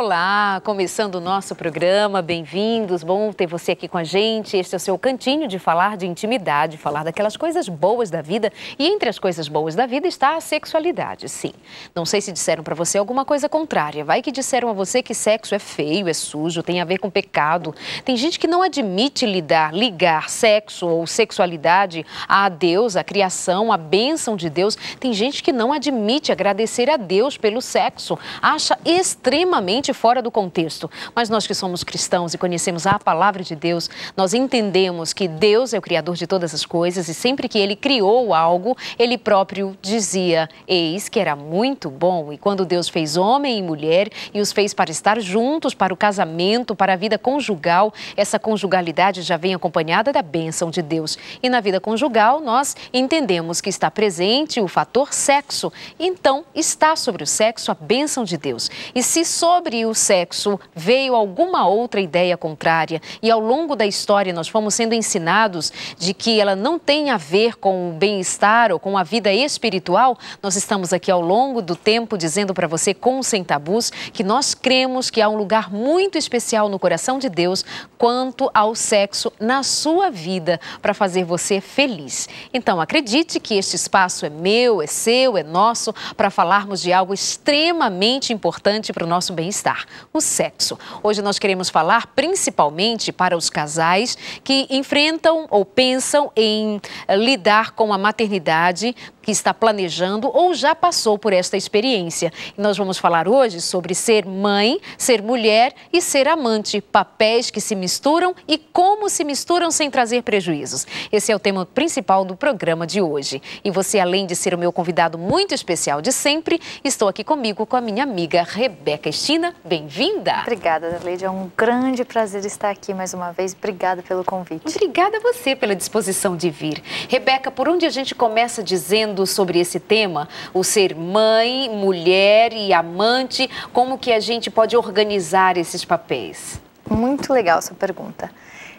Olá, começando o nosso programa, bem-vindos, bom ter você aqui com a gente. Este é o seu cantinho de falar de intimidade, falar daquelas coisas boas da vida. E entre as coisas boas da vida está a sexualidade, sim. Não sei se disseram para você alguma coisa contrária. Vai que disseram a você que sexo é feio, é sujo, tem a ver com pecado. Tem gente que não admite ligar sexo ou sexualidade a Deus, a criação, a bênção de Deus. Tem gente que não admite agradecer a Deus pelo sexo, acha extremamente fora do contexto. Mas nós que somos cristãos e conhecemos a palavra de Deus, nós entendemos que Deus é o criador de todas as coisas e sempre que Ele criou algo, Ele próprio dizia, eis que era muito bom. E quando Deus fez homem e mulher e os fez para estar juntos, para o casamento, para a vida conjugal, essa conjugalidade já vem acompanhada da bênção de Deus. E na vida conjugal, nós entendemos que está presente o fator sexo. Então, está sobre o sexo a bênção de Deus. E se sobre o sexo veio alguma outra ideia contrária e ao longo da história nós fomos sendo ensinados de que ela não tem a ver com o bem-estar ou com a vida espiritual, nós estamos aqui ao longo do tempo dizendo para você com Sem Tabus que nós cremos que há um lugar muito especial no coração de Deus quanto ao sexo na sua vida para fazer você feliz. Então acredite que este espaço é meu, é seu, é nosso para falarmos de algo extremamente importante para o nosso bem-estar, o sexo. Hoje nós queremos falar principalmente para os casais que enfrentam ou pensam em lidar com a maternidade, que está planejando ou já passou por esta experiência. E nós vamos falar hoje sobre ser mãe, ser mulher e ser amante, papéis que se misturam e como se misturam sem trazer prejuízos. Esse é o tema principal do programa de hoje. E você, além de ser o meu convidado muito especial de sempre, estou aqui comigo com a minha amiga Rebeca Estina. Bem-vinda! Obrigada, Darleide. É um grande prazer estar aqui mais uma vez. Obrigada pelo convite. Obrigada a você pela disposição de vir. Rebeca, por onde a gente começa dizendo sobre esse tema, o ser mãe, mulher e amante, como que a gente pode organizar esses papéis? Muito legal essa pergunta.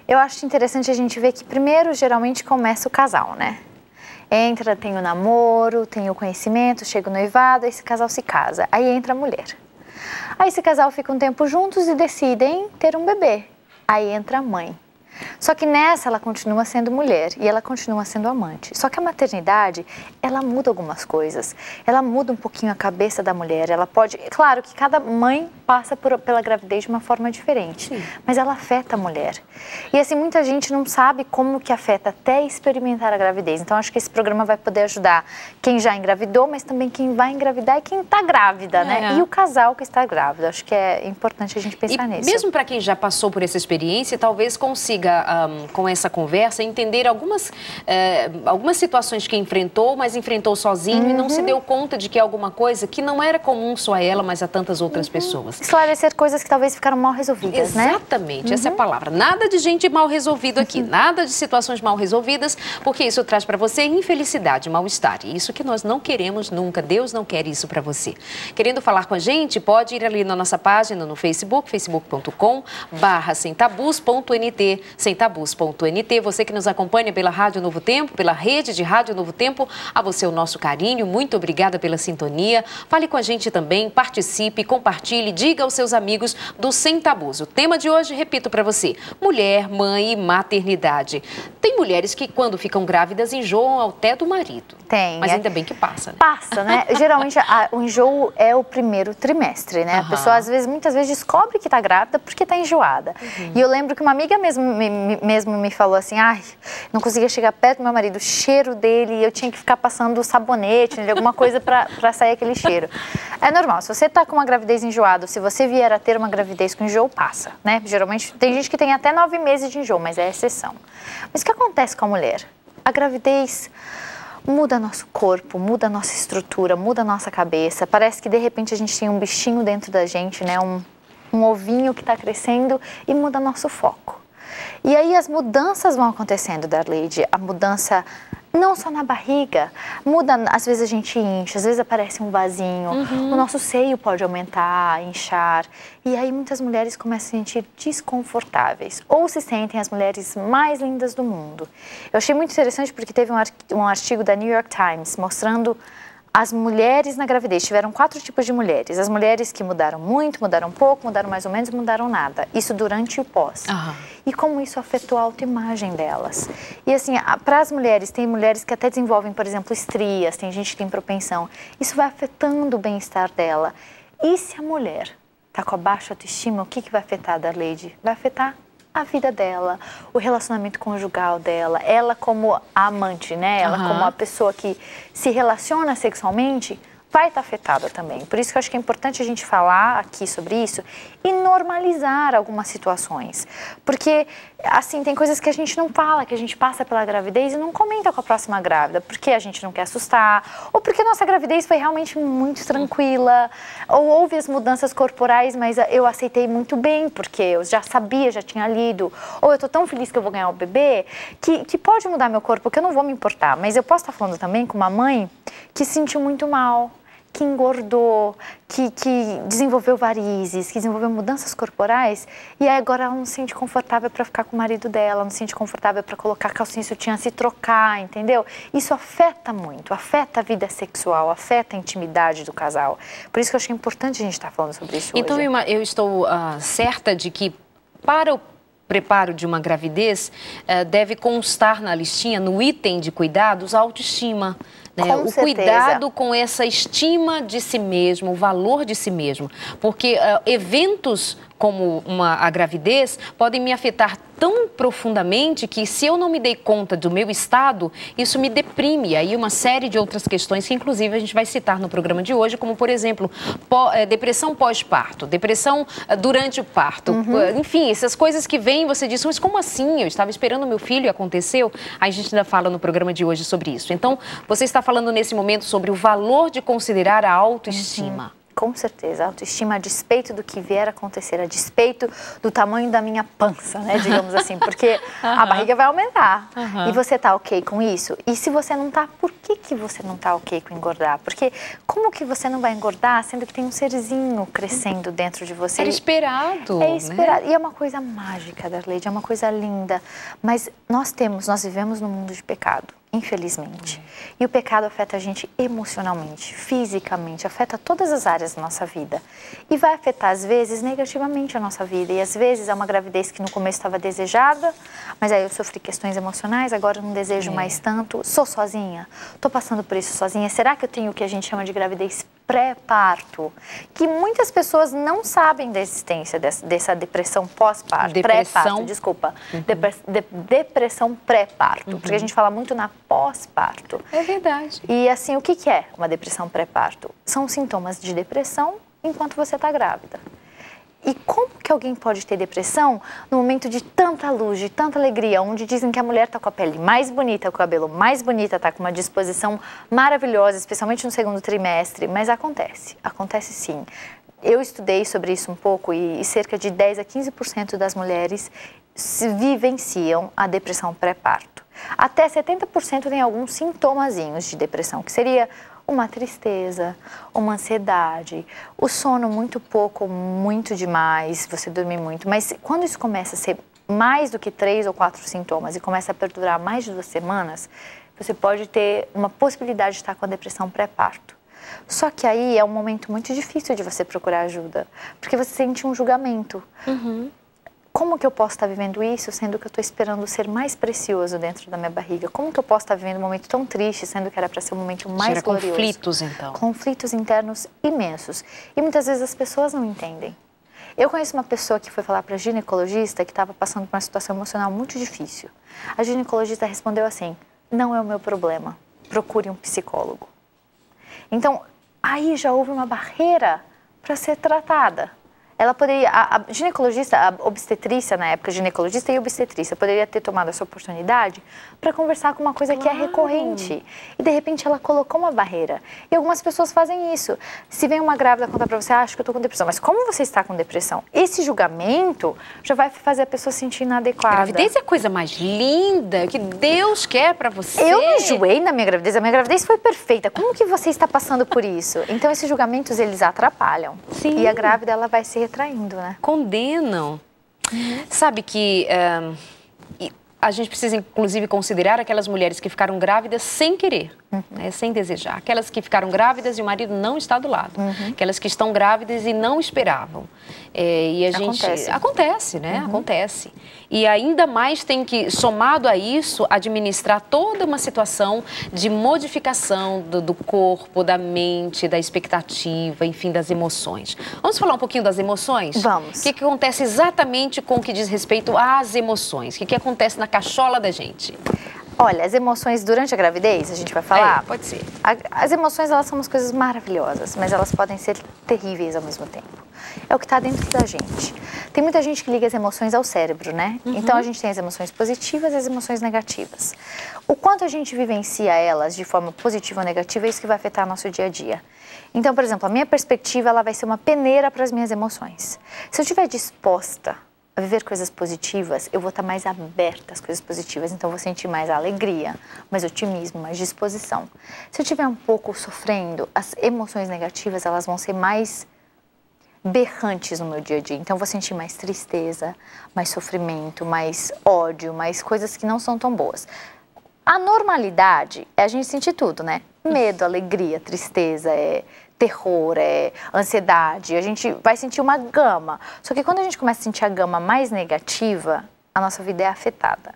Eu acho interessante a gente ver que primeiro, geralmente, começa o casal, né? Entra, tem o namoro, tem o conhecimento, chega o noivado, esse casal se casa, aí entra a mulher. Aí esse casal fica um tempo juntos e decidem ter um bebê, aí entra a mãe. Só que nessa ela continua sendo mulher e ela continua sendo amante. Só que a maternidade, ela muda algumas coisas. Ela muda um pouquinho a cabeça da mulher. Ela pode... Claro que cada mãe passa pela gravidez de uma forma diferente. Sim. Mas ela afeta a mulher. E assim, muita gente não sabe como que afeta até experimentar a gravidez. Então, acho que esse programa vai poder ajudar quem já engravidou, mas também quem vai engravidar e quem está grávida, né? E o casal que está grávida. Acho que é importante a gente pensar nisso. Mesmo para quem já passou por essa experiência, talvez consiga com essa conversa, entender algumas situações que enfrentou, mas enfrentou sozinho e não se deu conta de que é alguma coisa que não era comum só a ela, mas a tantas outras pessoas. Esclarecer coisas que talvez ficaram mal resolvidas, né? Exatamente, essa é a palavra. Nada de gente mal resolvido aqui, nada de situações mal resolvidas, porque isso traz para você infelicidade, mal-estar. E isso que nós não queremos nunca, Deus não quer isso para você. Querendo falar com a gente, pode ir ali na nossa página no Facebook, facebook.com/semtabus.nt, semtabus.nt. Você que nos acompanha pela Rádio Novo Tempo, pela rede de Rádio Novo Tempo, a você o nosso carinho, muito obrigada pela sintonia. Fale com a gente também, participe, compartilhe, diga aos seus amigos do Sem Tabus. O tema de hoje, repito para você, mulher, mãe e maternidade. Tem mulheres que quando ficam grávidas enjoam até do marido. Tem. Mas ainda bem que passa. Né? Passa, né? Geralmente o enjoo é o primeiro trimestre, né? A pessoa muitas vezes descobre que está grávida porque está enjoada. E eu lembro que uma amiga mesmo me falou assim, ai, não conseguia chegar perto do meu marido, o cheiro dele, eu tinha que ficar passando sabonete, alguma coisa para sair aquele cheiro. É normal, se você está com uma gravidez enjoada, se você vier a ter uma gravidez com enjoo, passa, né? Geralmente tem gente que tem até 9 meses de enjoo, mas é exceção. Mas o que acontece com a mulher? A gravidez muda nosso corpo, muda nossa estrutura, muda nossa cabeça. Parece que de repente a gente tem um bichinho dentro da gente, né? Um ovinho que está crescendo e muda nosso foco. E aí as mudanças vão acontecendo, Darleide. A mudança não só na barriga, muda, às vezes a gente incha, às vezes aparece um vasinho, o nosso seio pode aumentar, inchar. E aí muitas mulheres começam a se sentir desconfortáveis ou se sentem as mulheres mais lindas do mundo. Eu achei muito interessante porque teve um artigo da New York Times mostrando as mulheres na gravidez, tiveram 4 tipos de mulheres. As mulheres que mudaram muito, mudaram pouco, mudaram mais ou menos, mudaram nada. Isso durante e o pós. E como isso afetou a autoimagem delas. E assim, para as mulheres, tem mulheres que até desenvolvem, por exemplo, estrias, tem gente que tem propensão. Isso vai afetando o bem-estar dela. E se a mulher está com a baixa autoestima, o que vai afetar, Darleide? Vai afetar a vida dela, o relacionamento conjugal dela, ela como a amante, né? Ela como a pessoa que se relaciona sexualmente, vai estar afetada também. Por isso que eu acho que é importante a gente falar aqui sobre isso e normalizar algumas situações. Porque, assim, tem coisas que a gente não fala, que a gente passa pela gravidez e não comenta com a próxima grávida, porque a gente não quer assustar, ou porque a nossa gravidez foi realmente muito tranquila, ou houve as mudanças corporais, mas eu aceitei muito bem, porque eu já sabia, já tinha lido, ou eu tô tão feliz que eu vou ganhar o bebê, que pode mudar meu corpo, que eu não vou me importar. Mas eu posso estar falando também com uma mãe que se sentiu muito mal, que engordou, que desenvolveu varizes, que desenvolveu mudanças corporais, e aí agora ela não se sente confortável para ficar com o marido dela, não se sente confortável para colocar calcinha e sutiã, se trocar, entendeu? Isso afeta muito, afeta a vida sexual, afeta a intimidade do casal. Por isso que eu acho importante a gente estar falando sobre isso então, hoje. Então eu estou certa de que para o preparo de uma gravidez deve constar na listinha, no item de cuidados, a autoestima. O cuidado com essa estima de si mesmo, o valor de si mesmo. Porque eventos como a gravidez podem me afetar tão profundamente que, se eu não me dei conta do meu estado, isso me deprime. Aí uma série de outras questões que, inclusive, a gente vai citar no programa de hoje, como, por exemplo, depressão pós-parto, depressão durante o parto. Enfim, essas coisas que vêm, você diz, mas como assim? Eu estava esperando meu filho e aconteceu? Aí a gente ainda fala no programa de hoje sobre isso. Então, você está falando nesse momento sobre o valor de considerar a autoestima. Com certeza, a autoestima a despeito do que vier a acontecer, a despeito do tamanho da minha pança, né, digamos assim, porque a barriga vai aumentar. E você tá ok com isso? E se você não tá, por que você não tá ok com engordar? Porque como que você não vai engordar sendo que tem um serzinho crescendo dentro de você? Era esperado. É esperado. Né? E é uma coisa mágica, Darleide, é uma coisa linda. Mas nós vivemos num mundo de pecado. Infelizmente. E o pecado afeta a gente emocionalmente, fisicamente, afeta todas as áreas da nossa vida. E vai afetar, às vezes, negativamente a nossa vida. E às vezes é uma gravidez que no começo estava desejada, mas aí eu sofri questões emocionais, agora eu não desejo mais tanto. Sou sozinha? Estou passando por isso sozinha? Será que eu tenho o que a gente chama de gravidez pré-parto? Que muitas pessoas não sabem da existência dessa depressão pós-parto. Pré-parto, desculpa. Depressão pré-parto. Porque a gente fala muito na pós-parto. É verdade. E assim, o que é uma depressão pré-parto? São sintomas de depressão enquanto você está grávida. E como que alguém pode ter depressão no momento de tanta luz, de tanta alegria, onde dizem que a mulher está com a pele mais bonita, com o cabelo mais bonita, está com uma disposição maravilhosa, especialmente no segundo trimestre, mas acontece sim. Eu estudei sobre isso um pouco e cerca de 10 a 15% das mulheres vivenciam a depressão pré-parto. Até 70% tem alguns sintomazinhos de depressão, que seria uma tristeza, uma ansiedade, o sono muito pouco, muito demais, você dormir muito. Mas quando isso começa a ser mais do que 3 ou 4 sintomas e começa a perdurar mais de 2 semanas, você pode ter uma possibilidade de estar com a depressão pré-parto. Só que aí é um momento muito difícil de você procurar ajuda, porque você sente um julgamento. Como que eu posso estar vivendo isso, sendo que eu estou esperando ser mais precioso dentro da minha barriga? Como que eu posso estar vivendo um momento tão triste, sendo que era para ser um momento mais glorioso? Conflitos, então. Conflitos internos imensos. E muitas vezes as pessoas não entendem. Eu conheço uma pessoa que foi falar para a ginecologista que estava passando por uma situação emocional muito difícil. A ginecologista respondeu assim: não é o meu problema, procure um psicólogo. Então, aí já houve uma barreira para ser tratada. Ela poderia, a ginecologista, a obstetrícia na época, ginecologista e obstetrícia, poderia ter tomado essa oportunidade para conversar com uma coisa que é recorrente. E de repente ela colocou uma barreira. E algumas pessoas fazem isso. Se vem uma grávida contar para você, acho que eu estou com depressão, mas como você está com depressão? Esse julgamento já vai fazer a pessoa se sentir inadequada. A gravidez é a coisa mais linda que Deus quer para você. Eu me enjoei na minha gravidez, a minha gravidez foi perfeita. Como que você está passando por isso? Então esses julgamentos, eles atrapalham. Sim. E a grávida, ela vai se retraindo, né? Condenam. Sabe que a gente precisa, inclusive, considerar aquelas mulheres que ficaram grávidas sem querer. né, sem desejar. Aquelas que ficaram grávidas e o marido não está do lado. Aquelas que estão grávidas e não esperavam. E a gente... Acontece, né? Acontece. E ainda mais tem que, somado a isso, administrar toda uma situação de modificação do corpo, da mente, da expectativa, enfim, das emoções. Vamos falar um pouquinho das emoções? Vamos. O que acontece exatamente com o que diz respeito às emoções? O que acontece na cachola da gente? Olha, as emoções durante a gravidez, a gente vai falar? Pode ser. As emoções, elas são umas coisas maravilhosas, mas elas podem ser terríveis ao mesmo tempo. É o que está dentro da gente. Tem muita gente que liga as emoções ao cérebro, né? Então, a gente tem as emoções positivas e as emoções negativas. O quanto a gente vivencia elas de forma positiva ou negativa é isso que vai afetar nosso dia a dia. Então, por exemplo, a minha perspectiva, ela vai ser uma peneira para as minhas emoções. Se eu estiver disposta a viver coisas positivas, eu vou estar mais aberta às coisas positivas, então eu vou sentir mais alegria, mais otimismo, mais disposição. Se eu estiver um pouco sofrendo, as emoções negativas, elas vão ser mais berrantes no meu dia a dia, então eu vou sentir mais tristeza, mais sofrimento, mais ódio, mais coisas que não são tão boas. A normalidade é a gente sentir tudo, né? Medo, alegria, tristeza, terror, ansiedade, a gente vai sentir uma gama. Só que quando a gente começa a sentir a gama mais negativa, a nossa vida é afetada.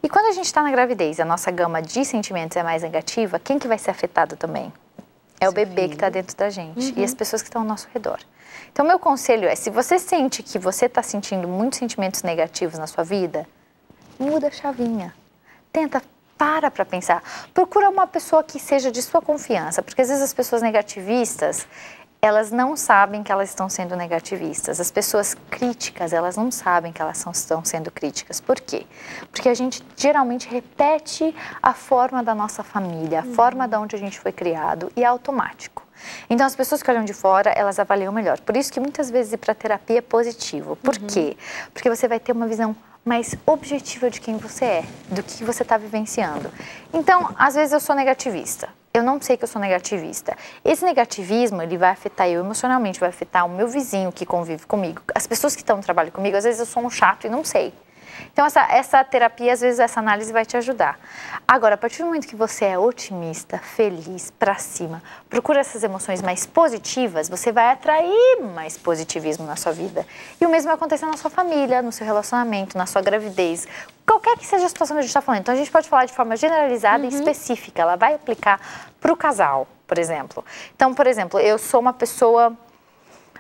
E quando a gente está na gravidez, a nossa gama de sentimentos é mais negativa, quem que vai ser afetado também? É o bebê que está dentro da gente e as pessoas que estão ao nosso redor. Então, meu conselho é, se você sente que você está sentindo muitos sentimentos negativos na sua vida, muda a chavinha. Para pensar. Procura uma pessoa que seja de sua confiança, porque às vezes as pessoas negativistas, elas não sabem que elas estão sendo negativistas. As pessoas críticas, elas não sabem que elas estão sendo críticas. Por quê? Porque a gente geralmente repete a forma da nossa família, a forma de onde a gente foi criado, e é automático. Então, as pessoas que olham de fora, elas avaliam melhor. Por isso que muitas vezes ir para terapia é positivo. Por quê? Porque você vai ter uma visão mais objetiva de quem você é, do que você está vivenciando. Então, às vezes eu sou negativista. Eu não sei que eu sou negativista. Esse negativismo, ele vai afetar eu emocionalmente, vai afetar o meu vizinho que convive comigo. As pessoas que estão no trabalho comigo, às vezes eu sou um chato e não sei. Então, essa terapia, às vezes, essa análise vai te ajudar. Agora, a partir do momento que você é otimista, feliz, pra cima, procura essas emoções mais positivas, você vai atrair mais positivismo na sua vida. E o mesmo vai acontecer na sua família, no seu relacionamento, na sua gravidez. Qualquer que seja a situação que a gente está falando. Então, a gente pode falar de forma generalizada e específica. Ela vai aplicar para o casal, por exemplo. Então, por exemplo, eu sou uma pessoa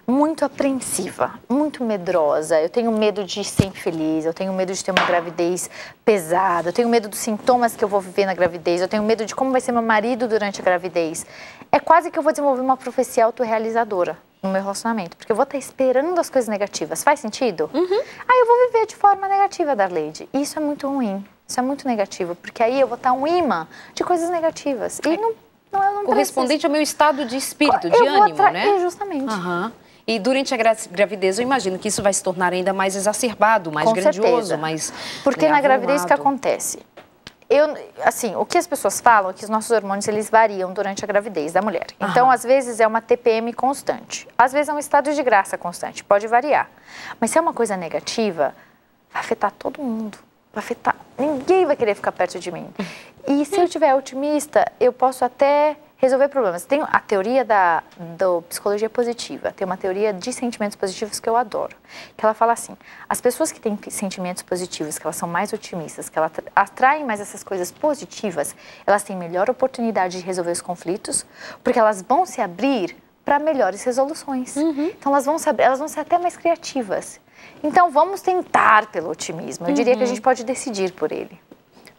muito apreensiva, muito medrosa, eu tenho medo de ser infeliz, eu tenho medo de ter uma gravidez pesada, eu tenho medo dos sintomas que eu vou viver na gravidez, eu tenho medo de como vai ser meu marido durante a gravidez. É quase que eu vou desenvolver uma profecia autorrealizadora no meu relacionamento, porque eu vou estar esperando as coisas negativas. Faz sentido? Aí eu vou viver de forma negativa, Darleide. E isso é muito ruim, isso é muito negativo, porque aí eu vou estar um imã de coisas negativas. E não correspondente ao meu estado de espírito, de ânimo, né? Justamente. E durante a gravidez, eu imagino que isso vai se tornar ainda mais exacerbado, mais grandioso, mais... Porque na gravidez o que acontece? Assim, o que as pessoas falam é que os nossos hormônios, eles variam durante a gravidez da mulher. Então, às vezes, é uma TPM constante. Às vezes, é um estado de graça constante. Pode variar. Mas se é uma coisa negativa, vai afetar todo mundo. Vai afetar... Ninguém vai querer ficar perto de mim. E se eu estiver otimista, eu posso até resolver problemas. Tem a teoria da psicologia positiva, tem uma teoria de sentimentos positivos que eu adoro, que ela fala assim, as pessoas que têm sentimentos positivos, que elas são mais otimistas, que elas atraem mais essas coisas positivas, elas têm melhor oportunidade de resolver os conflitos, porque elas vão se abrir para melhores resoluções. Então elas vão ser até mais criativas. Então vamos tentar pelo otimismo, eu diria que a gente pode decidir por ele.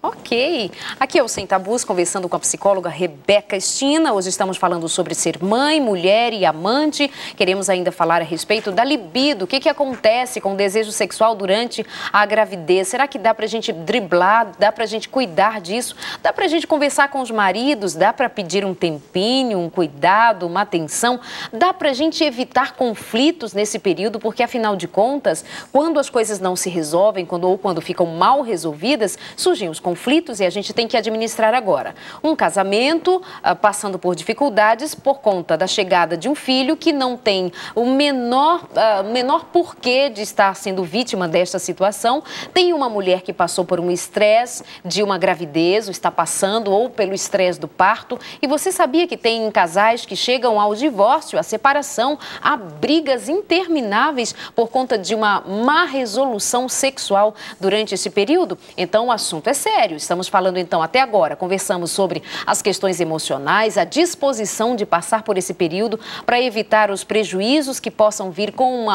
Ok. Aqui é o Sem Tabus, conversando com a psicóloga Rebeca Estina. Hoje estamos falando sobre ser mãe, mulher e amante. Queremos ainda falar a respeito da libido. O que acontece com o desejo sexual durante a gravidez? Será que dá pra gente driblar? Dá pra gente cuidar disso? Dá pra gente conversar com os maridos? Dá pra pedir um tempinho, um cuidado, uma atenção? Dá pra gente evitar conflitos nesse período? Porque, afinal de contas, quando as coisas não se resolvem, quando ficam mal resolvidas, surgem os conflitos. conflitos e a gente tem que administrar agora. Um casamento passando por dificuldades por conta da chegada de um filho que não tem o menor porquê de estar sendo vítima desta situação. Tem uma mulher que passou por um estresse de uma gravidez, ou está passando, ou pelo estresse do parto. E você sabia que tem casais que chegam ao divórcio, à separação, a brigas intermináveis por conta de uma má resolução sexual durante esse período? Então, o assunto é sério. Estamos falando, então, até agora, conversamos sobre as questões emocionais, a disposição de passar por esse período para evitar os prejuízos que possam vir com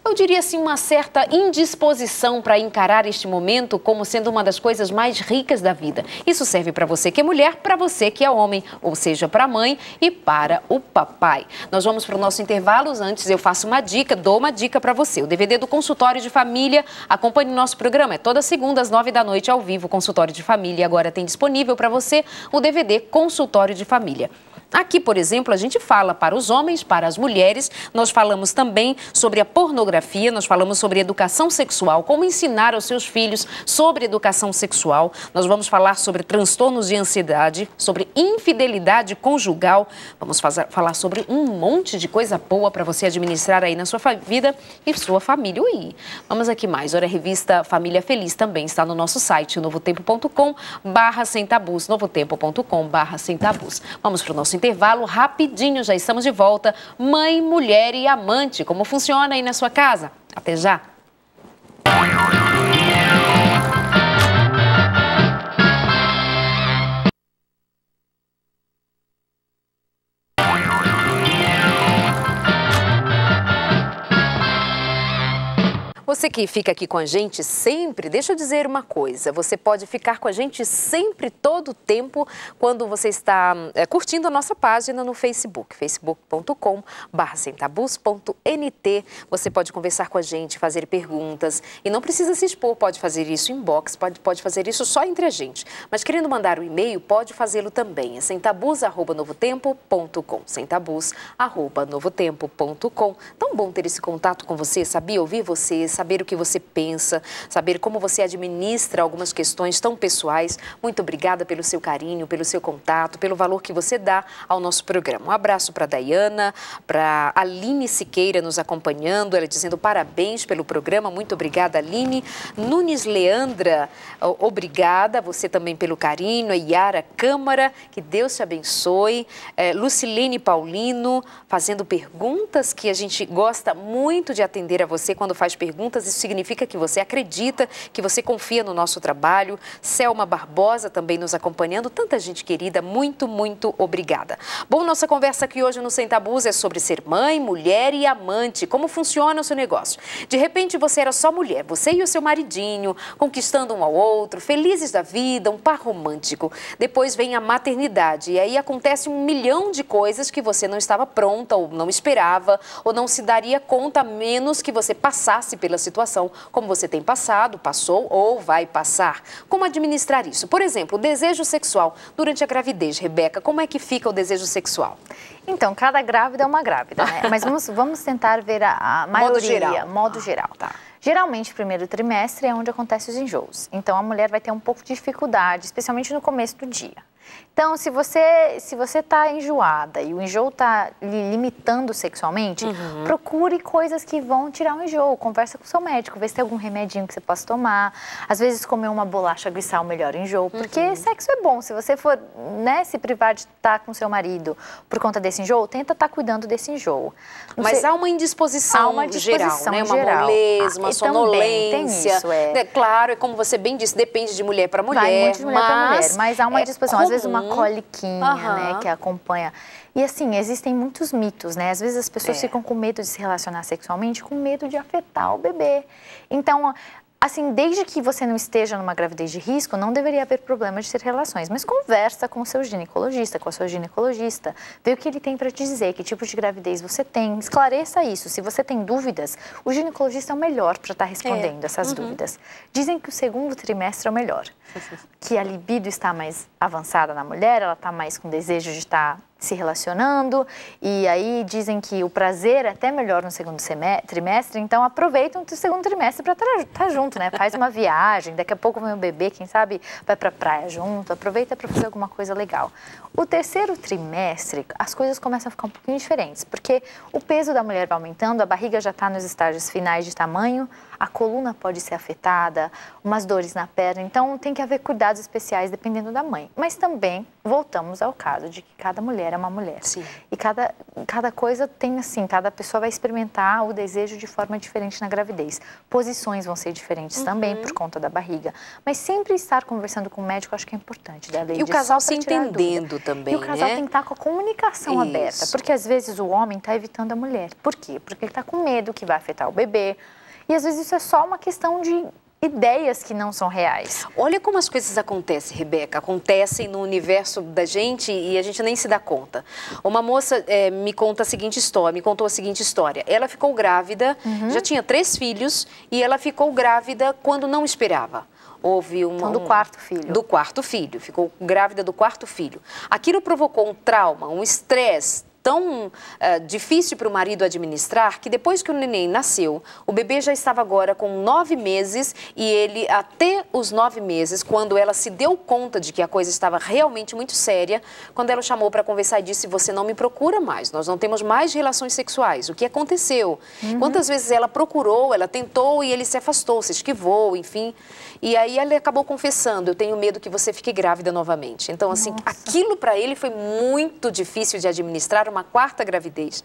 eu diria assim, uma certa indisposição para encarar este momento como sendo uma das coisas mais ricas da vida. Isso serve para você que é mulher, para você que é homem, ou seja, para a mãe e para o papai. Nós vamos para o nosso intervalo. Antes eu faço uma dica, dou uma dica para você. O DVD do Consultório de Família, acompanhe o nosso programa. É toda segunda às 9 da noite ao vivo, Consultório de Família. Agora tem disponível para você o DVD Consultório de Família. Aqui, por exemplo, a gente fala para os homens, para as mulheres, nós falamos também sobre a pornografia, nós falamos sobre educação sexual, como ensinar aos seus filhos sobre educação sexual, nós vamos falar sobre transtornos de ansiedade, sobre infidelidade conjugal, vamos falar sobre um monte de coisa boa para você administrar aí na sua vida e sua família. Ui, vamos aqui mais, olha, a revista Família Feliz também está no nosso site, novotempo.com/sem tabus, novotempo.com/sem tabus. Vamos para o nosso intervalo rapidinho, já estamos de volta. Mãe, mulher e amante, como funciona aí na sua casa? Até já! Você que fica aqui com a gente sempre, deixa eu dizer uma coisa, você pode ficar com a gente sempre, todo o tempo, quando você está curtindo a nossa página no Facebook, facebook.com/semtabus.nt. Você pode conversar com a gente, fazer perguntas e não precisa se expor, pode fazer isso em box, pode fazer isso só entre a gente. Mas querendo mandar um e-mail, pode fazê-lo também, é semtabus@novotempo.com, semtabus@novotempo.com. Tão bom ter esse contato com você, sabia? Ouvir você, saber o que você pensa, saber como você administra algumas questões tão pessoais. Muito obrigada pelo seu carinho, pelo seu contato, pelo valor que você dá ao nosso programa. Um abraço para a Dayana, para a Aline Siqueira nos acompanhando, ela dizendo parabéns pelo programa. Muito obrigada, Aline. Nunes Leandra, obrigada. Você também pelo carinho. A Yara Câmara, que Deus te abençoe. Lucilene Paulino, fazendo perguntas que a gente gosta muito de atender a você quando faz perguntas. Isso significa que você acredita, que você confia no nosso trabalho. Selma Barbosa também nos acompanhando. Tanta gente querida, muito, muito obrigada. Bom, nossa conversa aqui hoje no Sem Tabus é sobre ser mãe, mulher e amante. Como funciona o seu negócio? De repente você era só mulher, você e o seu maridinho, conquistando um ao outro, felizes da vida, um par romântico. Depois vem a maternidade e aí acontece 1 milhão de coisas que você não estava pronta ou não esperava ou não se daria conta, a menos que você passasse pela situação, como você tem passado, passou ou vai passar. Como administrar isso? Por exemplo, o desejo sexual durante a gravidez. Rebeca, como é que fica o desejo sexual? Então, cada grávida é uma grávida, né? Mas vamos tentar ver a maioria, modo geral. Tá. Geralmente, o primeiro trimestre é onde acontecem os enjoos. Então, a mulher vai ter um pouco de dificuldade, especialmente no começo do dia. Então, se você está enjoada e o enjoo está lhe limitando sexualmente, procure coisas que vão tirar o enjoo. Conversa com o seu médico, vê se tem algum remedinho que você possa tomar. Às vezes, comer uma bolacha guiçal melhora o enjoo, porque sexo é bom. Se você for, né, se privar de estar com seu marido por conta desse enjoo, tenta estar cuidando desse enjoo. Mas há uma indisposição, geral, né? Uma moleza, uma sonolência. Tem isso, Claro, é como você bem disse, depende de mulher para mulher. Vai muito de mulher para mulher, mas há uma disposição. Às vezes uma coliquinha, né, que acompanha. E assim, existem muitos mitos, né? Às vezes as pessoas ficam com medo de se relacionar sexualmente, com medo de afetar o bebê. Então, assim, desde que você não esteja numa gravidez de risco, não deveria haver problema de ter relações. Mas conversa com o seu ginecologista, com a sua ginecologista, vê o que ele tem para te dizer, que tipo de gravidez você tem, esclareça isso. Se você tem dúvidas, o ginecologista é o melhor para estar respondendo essas dúvidas. Dizem que o segundo trimestre é o melhor, que a libido está mais avançada na mulher, ela está mais com desejo de estar se relacionando, e aí dizem que o prazer é até melhor no segundo trimestre, então aproveitam o segundo trimestre para estar junto, né? Faz uma viagem, daqui a pouco vem o bebê, quem sabe vai para a praia junto, aproveita para fazer alguma coisa legal. O terceiro trimestre, as coisas começam a ficar um pouquinho diferentes, porque o peso da mulher vai aumentando, a barriga já está nos estágios finais de tamanho, a coluna pode ser afetada, umas dores na perna, então tem que haver cuidados especiais dependendo da mãe. Mas também voltamos ao caso de que cada mulher é uma mulher. Sim. E cada coisa tem assim, cada pessoa vai experimentar o desejo de forma diferente na gravidez. Posições vão ser diferentes também por conta da barriga. Mas sempre estar conversando com o médico, acho que é importante. E o casal se entendendo também, e o casal né? tem que estar com a comunicação aberta, porque às vezes o homem está evitando a mulher. Por quê? Porque ele está com medo que vai afetar o bebê. E às vezes isso é só uma questão de ideias que não são reais. Olha como as coisas acontecem, Rebeca. Acontecem no universo da gente e a gente nem se dá conta. Uma moça me contou a seguinte história. Ela ficou grávida, já tinha 3 filhos e ela ficou grávida quando não esperava. Houve Então, do quarto filho. Do quarto filho. Ficou grávida do quarto filho. Aquilo provocou um trauma, um estresse tão difícil para o marido administrar, que depois que o neném nasceu, o bebê já estava agora com 9 meses e ele, até os 9 meses, quando ela se deu conta de que a coisa estava realmente muito séria, quando ela o chamou para conversar e disse, você não me procura mais, nós não temos mais relações sexuais, o que aconteceu? Quantas vezes ela procurou, ela tentou e ele se afastou, se esquivou, enfim, e aí ela acabou confessando, eu tenho medo que você fique grávida novamente. Então, assim, aquilo para ele foi muito difícil de administrar, uma 4ª gravidez.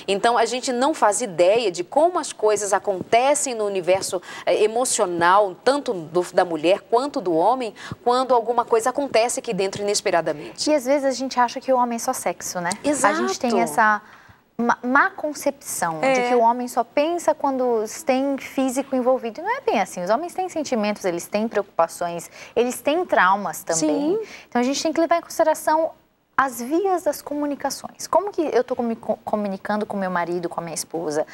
Então, a gente não faz ideia de como as coisas acontecem no universo emocional, tanto da mulher quanto do homem, quando alguma coisa acontece aqui dentro inesperadamente. E às vezes a gente acha que o homem é só sexo, né? Exato. A gente tem essa má concepção de que o homem só pensa quando tem físico envolvido. E não é bem assim. Os homens têm sentimentos, eles têm preocupações, eles têm traumas também. Sim. Então, a gente tem que levar em consideração as vias das comunicações. Como que eu estou comunicando com meu marido, com a minha esposa?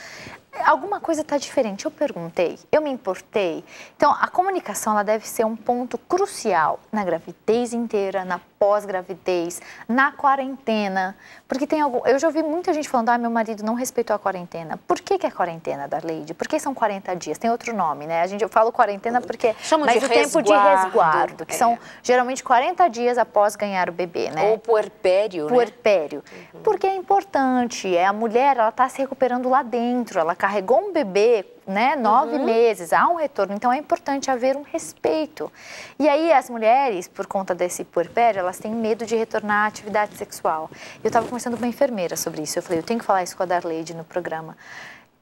Alguma coisa está diferente. Eu perguntei, eu me importei. Então, a comunicação ela deve ser um ponto crucial na gravidez inteira, na pós-gravidez, na quarentena. Porque tem eu já ouvi muita gente falando, meu marido não respeitou a quarentena. Por que é quarentena, Darleide? Por que são 40 dias? Tem outro nome, né? Eu falo quarentena porque... Mas o tempo de resguardo, que são geralmente 40 dias após ganhar o bebê, né? Ou puerpério, né? Puerpério. Porque é importante, a mulher, ela está se recuperando lá dentro, ela carregou um bebê, né, 9 meses, há um retorno, então é importante haver um respeito. E aí as mulheres, por conta desse puerpério, elas têm medo de retornar à atividade sexual. Eu estava conversando com uma enfermeira sobre isso, eu falei, eu tenho que falar isso com a Darleide no programa.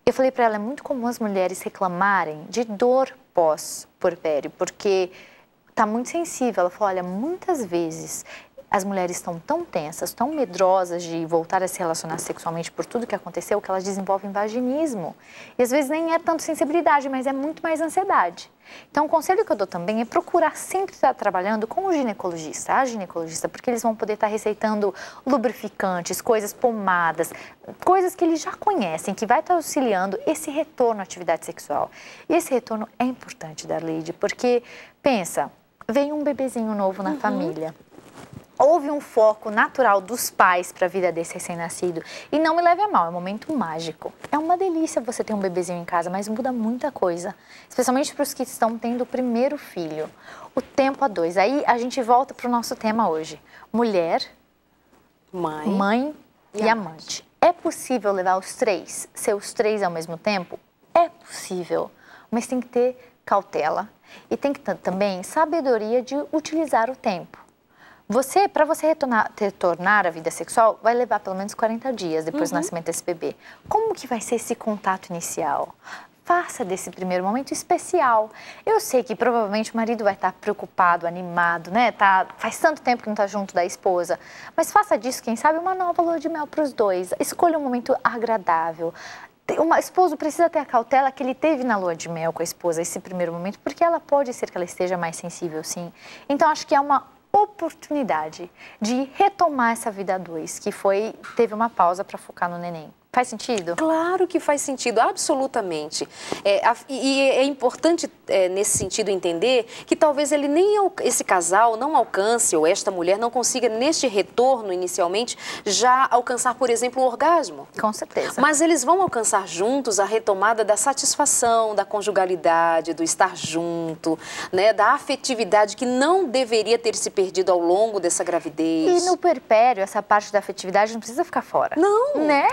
Eu falei para ela, é muito comum as mulheres reclamarem de dor pós-puerpério, porque está muito sensível. Ela falou, olha, muitas vezes as mulheres estão tão tensas, tão medrosas de voltar a se relacionar sexualmente por tudo que aconteceu, que elas desenvolvem vaginismo. E às vezes nem é tanto sensibilidade, mas é muito mais ansiedade. Então, o conselho que eu dou também é procurar sempre estar trabalhando com o ginecologista, a ginecologista, porque eles vão poder estar receitando lubrificantes, coisas, pomadas, coisas que eles já conhecem, que vai estar auxiliando esse retorno à atividade sexual. E esse retorno é importante, Darleide, porque, pensa, vem um bebezinho novo na família. Houve um foco natural dos pais para a vida desse recém-nascido. E não me leve a mal, é um momento mágico. É uma delícia você ter um bebezinho em casa, mas muda muita coisa. Especialmente para os que estão tendo o primeiro filho. O tempo a 2. Aí a gente volta para o nosso tema hoje. Mulher, mãe e amante. É possível levar os 3, ser os 3 ao mesmo tempo? É possível, mas tem que ter cautela. E tem que ter também sabedoria de utilizar o tempo. Para você retornar à vida sexual, vai levar pelo menos 40 dias depois do nascimento desse bebê. Como que vai ser esse contato inicial? Faça desse primeiro momento especial. Eu sei que provavelmente o marido vai estar preocupado, animado, né? Faz tanto tempo que não está junto da esposa. Mas faça disso, quem sabe, uma nova lua de mel para os dois. Escolha um momento agradável. O esposo precisa ter a cautela que ele teve na lua de mel com a esposa, esse primeiro momento, porque ela pode ser que ela esteja mais sensível, sim. Então, acho que é uma oportunidade de retomar essa vida a 2, que teve uma pausa para focar no neném. Faz sentido? Claro que faz sentido, absolutamente. E é importante, nesse sentido, entender que talvez esse casal não alcance, ou esta mulher não consiga, neste retorno, inicialmente, já alcançar, por exemplo, o orgasmo. Com certeza. Mas eles vão alcançar juntos a retomada da satisfação, da conjugalidade, do estar junto, né, da afetividade que não deveria ter se perdido ao longo dessa gravidez. E no puerpério, essa parte da afetividade não precisa ficar fora. Não. Né?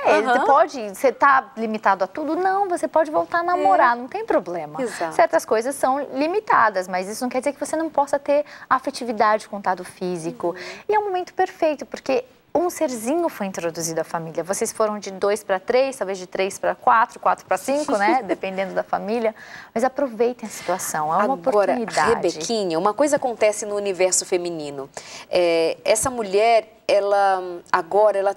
Você tá limitado a tudo? Não, você pode voltar a namorar, não tem problema. Exato. Certas coisas são limitadas, mas isso não quer dizer que você não possa ter afetividade, contato físico. E é um momento perfeito, porque um serzinho foi introduzido à família. Vocês foram de 2 para 3, talvez de 3 para 4, 4 para 5, né? Dependendo da família. Mas aproveitem a situação, é uma oportunidade. Agora, Rebequinha, uma coisa acontece no universo feminino. Essa mulher, ela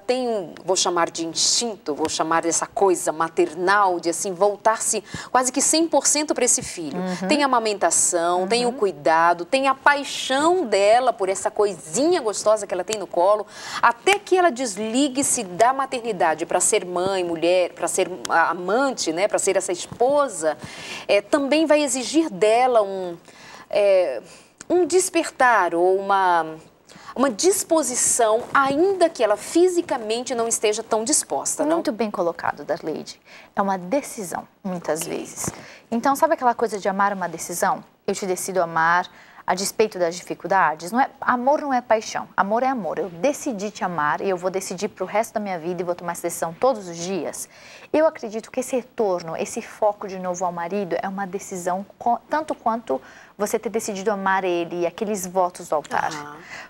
tem, vou chamar de instinto, vou chamar dessa coisa maternal, de assim, voltar-se quase que 100% para esse filho. Tem a amamentação, tem o cuidado, tem a paixão dela por essa coisinha gostosa que ela tem no colo, até que ela desligue-se da maternidade para ser mãe, mulher, para ser amante, né, para ser essa esposa, também vai exigir dela um despertar ou uma disposição, ainda que ela fisicamente não esteja tão disposta, não? Muito bem colocado, Darleide. É uma decisão, muitas vezes. Então, sabe aquela coisa de amar uma decisão? Eu te decido amar a despeito das dificuldades. Amor não é paixão, amor é amor. Eu decidi te amar e eu vou decidir para o resto da minha vida e vou tomar essa decisão todos os dias. Eu acredito que esse retorno, esse foco de novo ao marido é uma decisão tanto quanto você ter decidido amar ele e aqueles votos do altar.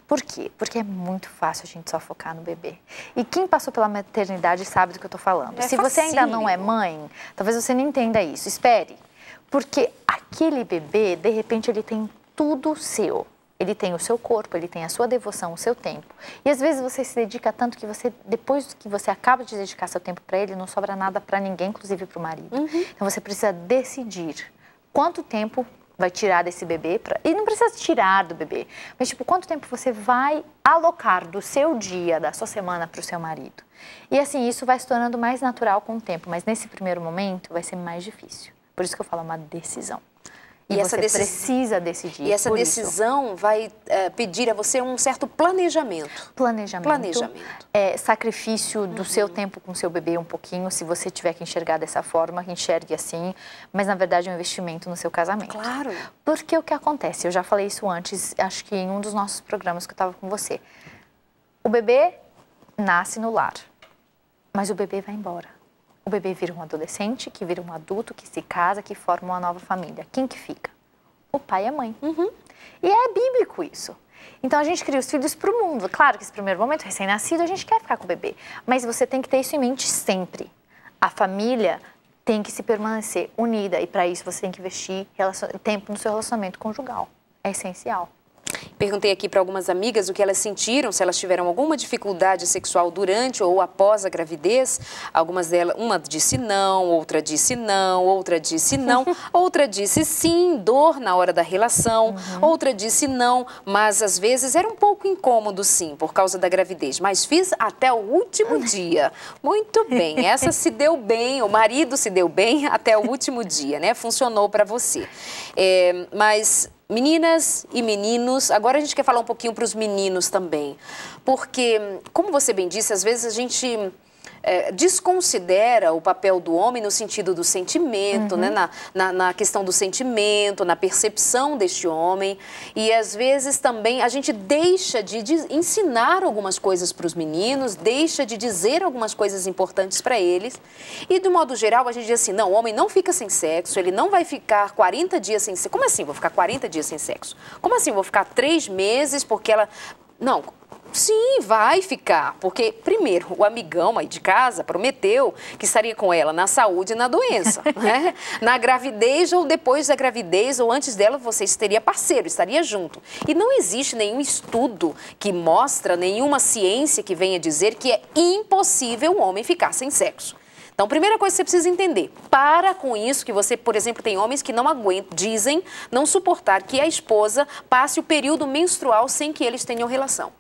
Por quê? Porque é muito fácil a gente só focar no bebê. E quem passou pela maternidade sabe do que eu estou falando. Se você ainda não é mãe, talvez você não entenda isso. Espere, porque aquele bebê, de repente, ele tem tudo seu. Ele tem o seu corpo, ele tem a sua devoção, o seu tempo. E às vezes você se dedica tanto que depois que você acaba de dedicar seu tempo para ele, não sobra nada para ninguém, inclusive para o marido. Então você precisa decidir quanto tempo vai tirar desse bebê. E não precisa tirar do bebê, mas tipo, quanto tempo você vai alocar do seu dia, da sua semana para o seu marido. E assim, isso vai se tornando mais natural com o tempo, mas nesse primeiro momento vai ser mais difícil. Por isso que eu falo, é uma decisão. E você precisa decidir. E essa decisão vai pedir a você um certo planejamento. Planejamento. Sacrifício do seu tempo com seu bebê um pouquinho, se você tiver que enxergar dessa forma, enxergue assim. Mas, na verdade, é um investimento no seu casamento. Claro. Porque o que acontece? Eu já falei isso antes, acho que em um dos nossos programas que eu estava com você. O bebê nasce no lar, mas o bebê vai embora. O bebê vira um adolescente, que vira um adulto, que se casa, que forma uma nova família. Quem que fica? O pai e a mãe. E é bíblico isso. Então, a gente cria os filhos para o mundo. Claro que esse primeiro momento, recém-nascido, a gente quer ficar com o bebê. Mas você tem que ter isso em mente sempre. A família tem que se permanecer unida. E para isso, você tem que investir tempo no seu relacionamento conjugal. É essencial. Perguntei aqui para algumas amigas o que elas sentiram, se elas tiveram alguma dificuldade sexual durante ou após a gravidez. Algumas delas, uma disse não, outra disse não, outra disse não, outra disse sim, dor na hora da relação, outra disse não, mas às vezes era um pouco incômodo sim, por causa da gravidez. Mas fiz até o último dia. Muito bem, essa se deu bem, o marido se deu bem até o último dia, né? Funcionou para você. Mas... Meninas e meninos, agora a gente quer falar um pouquinho para os meninos também, porque, como você bem disse, às vezes a gente desconsidera o papel do homem no sentido do sentimento, né? na questão do sentimento, na percepção deste homem, e às vezes também a gente deixa de ensinar algumas coisas para os meninos, deixa de dizer algumas coisas importantes para eles, e de modo geral a gente diz assim, não, o homem não fica sem sexo, ele não vai ficar 40 dias sem sexo. Como assim vou ficar 40 dias sem sexo? Como assim vou ficar 3 meses porque ela... Não... Sim, vai ficar, porque, primeiro, o amigão aí de casa prometeu que estaria com ela na saúde e na doença, né? Na gravidez ou depois da gravidez ou antes dela, você estaria parceiro, estaria junto. E não existe nenhum estudo que mostra, nenhuma ciência que venha dizer que é impossível um homem ficar sem sexo. Então, primeira coisa que você precisa entender, para com isso que você, por exemplo, tem homens que não aguentam, dizem não suportar que a esposa passe o período menstrual sem que eles tenham relação.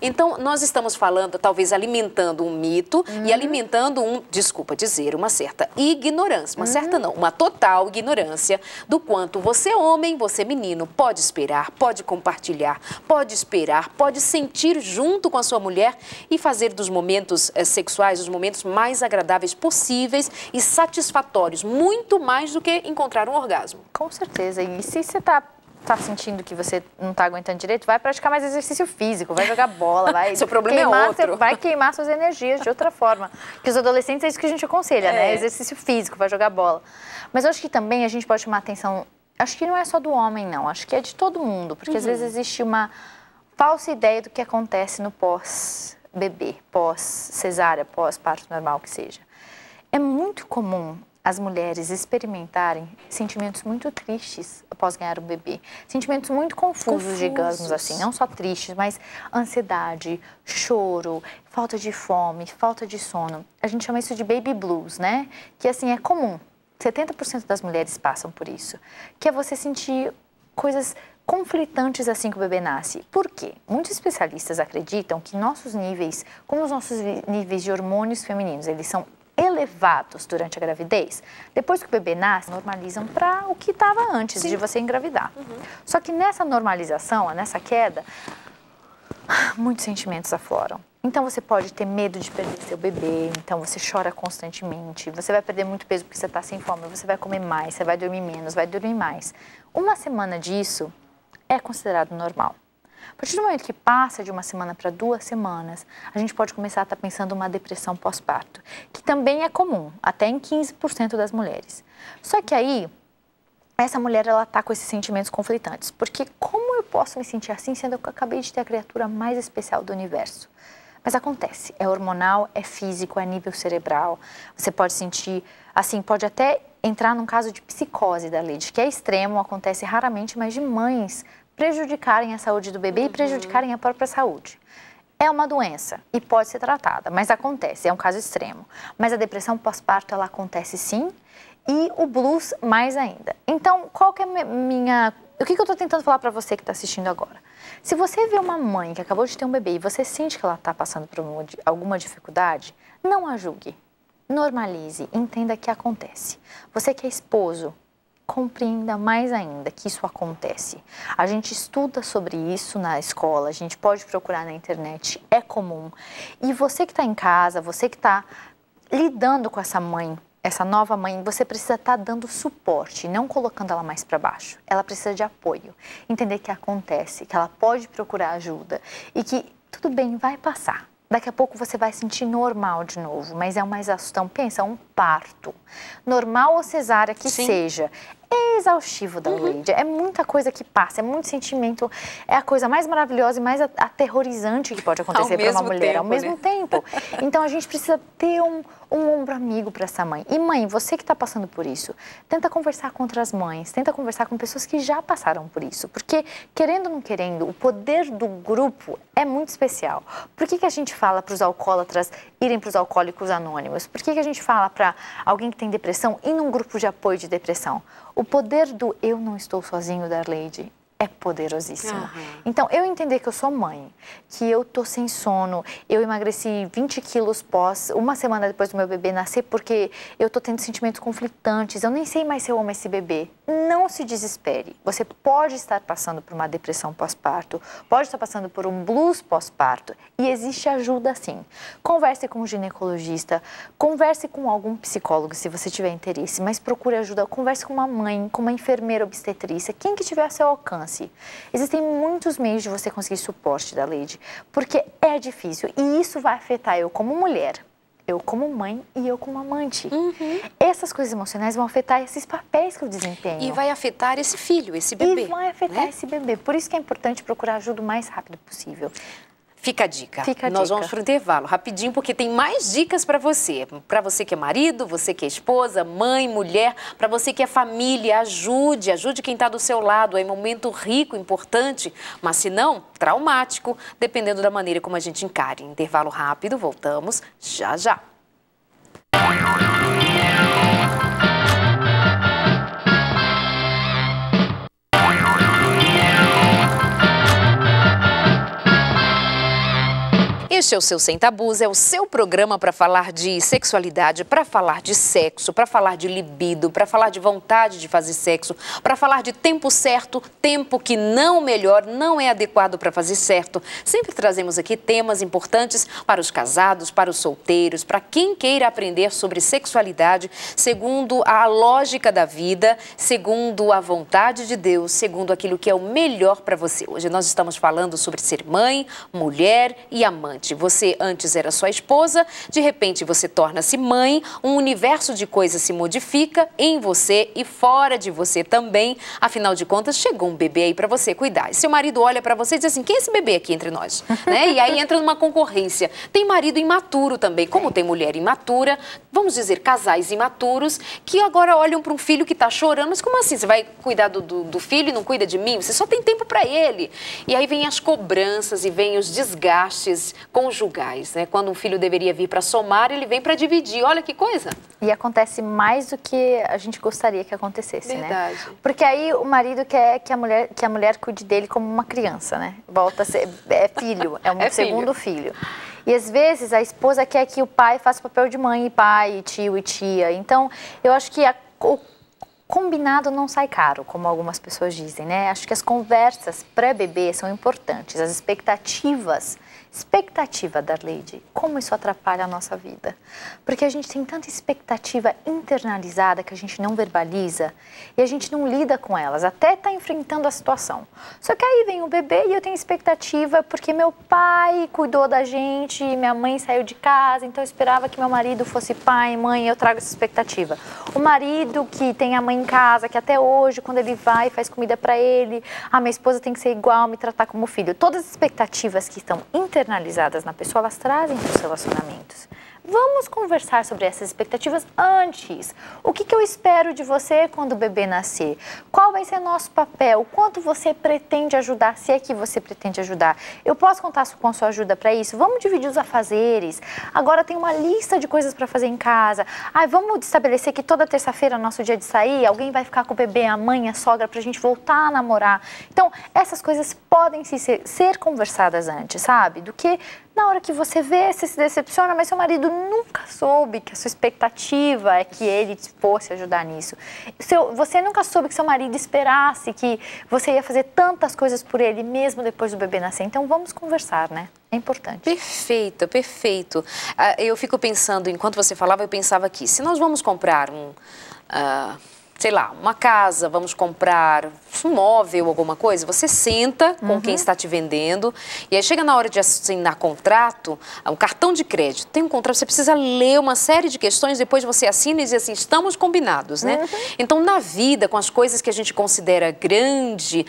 Então, nós estamos falando, talvez alimentando um mito e alimentando desculpa dizer, uma certa ignorância. Uma certa não, uma total ignorância do quanto você homem, você menino, pode esperar, pode compartilhar, pode esperar, pode sentir junto com a sua mulher e fazer dos momentos sexuais os momentos mais agradáveis possíveis e satisfatórios, muito mais do que encontrar um orgasmo. Com certeza. E se você tá sentindo que você não tá aguentando direito, vai praticar mais exercício físico, vai jogar bola, vai Seu problema é outro. Vai queimar suas energias de outra forma. Porque os adolescentes é isso que a gente aconselha, né? Exercício físico, vai jogar bola. Mas eu acho que também a gente pode chamar atenção, acho que não é só do homem, não, acho que é de todo mundo, porque às vezes existe uma falsa ideia do que acontece no pós-bebê, pós-cesárea, pós-parto normal que seja. É muito comum as mulheres experimentarem sentimentos muito tristes após ganhar um bebê. Sentimentos muito confusos, digamos assim. Não só tristes, mas ansiedade, choro, falta de fome, falta de sono. A gente chama isso de baby blues, né? Que assim, é comum. 70% das mulheres passam por isso. Que é você sentir coisas conflitantes assim que o bebê nasce. Por quê? Muitos especialistas acreditam que nossos níveis, como os nossos níveis de hormônios femininos, eles são elevados durante a gravidez, depois que o bebê nasce, normalizam para o que estava antes de você engravidar. Só que nessa normalização, nessa queda, muitos sentimentos afloram. Então você pode ter medo de perder seu bebê, então você chora constantemente, você vai perder muito peso porque você está sem fome, você vai comer mais, você vai dormir menos, vai dormir mais. Uma semana disso é considerado normal. A partir do momento que passa de uma semana para 2 semanas, a gente pode começar a estar pensando uma depressão pós-parto, que também é comum, até em 15% das mulheres. Só que aí, essa mulher, ela está com esses sentimentos conflitantes, porque como eu posso me sentir assim, sendo que eu acabei de ter a criatura mais especial do universo? Mas acontece, é hormonal, é físico, é nível cerebral, você pode sentir, assim, pode até entrar num caso de psicose da Lady, que é extremo, acontece raramente, mas de mães prejudicarem a saúde do bebê e prejudicarem a própria saúde. É uma doença e pode ser tratada, mas acontece, é um caso extremo. Mas a depressão pós-parto, ela acontece sim, e o blues mais ainda. Então, qual que é o que eu estou tentando falar para você que está assistindo agora? Se você vê uma mãe que acabou de ter um bebê e você sente que ela está passando por alguma dificuldade, não a julgue, normalize, entenda que acontece. Você que é esposo, compreenda mais ainda que isso acontece. A gente estuda sobre isso na escola, a gente pode procurar na internet, é comum. E você que está em casa, você que está lidando com essa mãe, essa nova mãe, você precisa estar dando suporte, não colocando ela mais para baixo. Ela precisa de apoio, entender que acontece, que ela pode procurar ajuda e que tudo bem, vai passar. Daqui a pouco você vai sentir normal de novo, mas é uma exaustão. Pensa, um parto. Normal ou cesárea que seja. É exaustivo da Lady, é muita coisa que passa, é muito sentimento, é a coisa mais maravilhosa e mais aterrorizante que pode acontecer para uma mulher ao mesmo tempo. Então a gente precisa ter um ombro amigo para essa mãe. E mãe, você que está passando por isso, tenta conversar com outras mães, tenta conversar com pessoas que já passaram por isso, porque querendo ou não querendo, o poder do grupo é muito especial. Por que a gente fala para os alcoólatras irem para os alcoólicos anônimos? Por que a gente fala para alguém que tem depressão ir num grupo de apoio de depressão? O poder do eu não estou sozinho da Lady é poderosíssimo. Então, eu entender que eu sou mãe, que eu tô sem sono, eu emagreci 20 quilos uma semana depois do meu bebê nascer, porque eu tô tendo sentimentos conflitantes, eu nem sei mais se eu amo esse bebê. Não se desespere. Você pode estar passando por uma depressão pós-parto, pode estar passando por um blues pós-parto, e existe ajuda sim. Converse com um ginecologista, converse com algum psicólogo se você tiver interesse, mas procure ajuda, converse com uma mãe, com uma enfermeira obstetrícia, quem que tiver a seu alcance. Existem muitos meios de você conseguir suporte da Lady, porque é difícil e isso vai afetar eu como mulher, eu como mãe e eu como amante. Essas coisas emocionais vão afetar esses papéis que eu desempenho. E vai afetar esse filho, esse bebê. E vai afetar esse bebê. Por isso que é importante procurar ajuda o mais rápido possível. Fica a dica. Fica a Nós dica. vamos para o intervalo, rapidinho, porque tem mais dicas para você. Para você que é marido, você que é esposa, mãe, mulher, para você que é família, ajude quem está do seu lado. É um momento rico, importante, mas se não, traumático, dependendo da maneira como a gente encare. Intervalo rápido, voltamos já já. Este é o seu Sem Tabus, é o seu programa para falar de sexualidade, para falar de sexo, para falar de libido, para falar de vontade de fazer sexo, para falar de tempo certo, tempo que não melhor, não é adequado para fazer certo. Sempre trazemos aqui temas importantes para os casados, para os solteiros, para quem queira aprender sobre sexualidade, segundo a lógica da vida, segundo a vontade de Deus, segundo aquilo que é o melhor para você. Hoje nós estamos falando sobre ser mãe, mulher e amante. Você antes era sua esposa, de repente você torna-se mãe, um universo de coisas se modifica em você e fora de você também. Afinal de contas, chegou um bebê aí para você cuidar. E seu marido olha para você e diz assim, quem é esse bebê aqui entre nós? Né? E aí entra numa concorrência. Tem marido imaturo também, como tem mulher imatura, vamos dizer, casais imaturos, que agora olham para um filho que está chorando, mas como assim? Você vai cuidar do filho e não cuida de mim? Você só tem tempo para ele. E aí vem as cobranças e vem os desgastes conjugais, né? Quando um filho deveria vir para somar, ele vem para dividir. Olha que coisa. E acontece mais do que a gente gostaria que acontecesse, Verdade. né? Porque aí o marido quer que a mulher cuide dele como uma criança, né? Volta a ser filho, é um segundo filho. E às vezes a esposa quer que o pai faça o papel de mãe e pai, tio e tia. Então, eu acho que o combinado não sai caro, como algumas pessoas dizem, né? Acho que as conversas pré-bebê são importantes, as expectativa, Darleide, como isso atrapalha a nossa vida? Porque a gente tem tanta expectativa internalizada que a gente não verbaliza e a gente não lida com elas, até tá enfrentando a situação. Só que aí vem o bebê e eu tenho expectativa porque meu pai cuidou da gente, minha mãe saiu de casa, então eu esperava que meu marido fosse pai, mãe, eu trago essa expectativa. O marido que tem a mãe em casa, que até hoje, quando ele vai, faz comida para ele, a minha esposa tem que ser igual, me tratar como filho. Todas as expectativas que estão internalizadas na pessoa, elas trazem para os relacionamentos. Vamos conversar sobre essas expectativas antes. O que eu espero de você quando o bebê nascer? Qual vai ser nosso papel? Quanto você pretende ajudar, se é que você pretende ajudar? Eu posso contar com a sua ajuda para isso? Vamos dividir os afazeres. Agora tem uma lista de coisas para fazer em casa. Vamos estabelecer que toda terça-feira é nosso dia de sair, alguém vai ficar com o bebê, a mãe, a sogra, para a gente voltar a namorar. Então, essas coisas podem ser conversadas antes, sabe? Do que na hora que você vê, você se decepciona, mas seu marido nunca soube que a sua expectativa é que ele fosse ajudar nisso. Você nunca soube que seu marido esperasse que você ia fazer tantas coisas por ele, mesmo depois do bebê nascer. Então, vamos conversar, né? É importante. Perfeito, perfeito. Eu fico pensando, enquanto você falava, eu pensava aqui, se nós vamos comprar sei lá, uma casa, vamos comprar um móvel, alguma coisa, você senta com quem está te vendendo e aí chega na hora de assinar contrato, um cartão de crédito, tem um contrato, você precisa ler uma série de questões, depois você assina e diz assim, estamos combinados, né? Então, na vida, com as coisas que a gente considera grande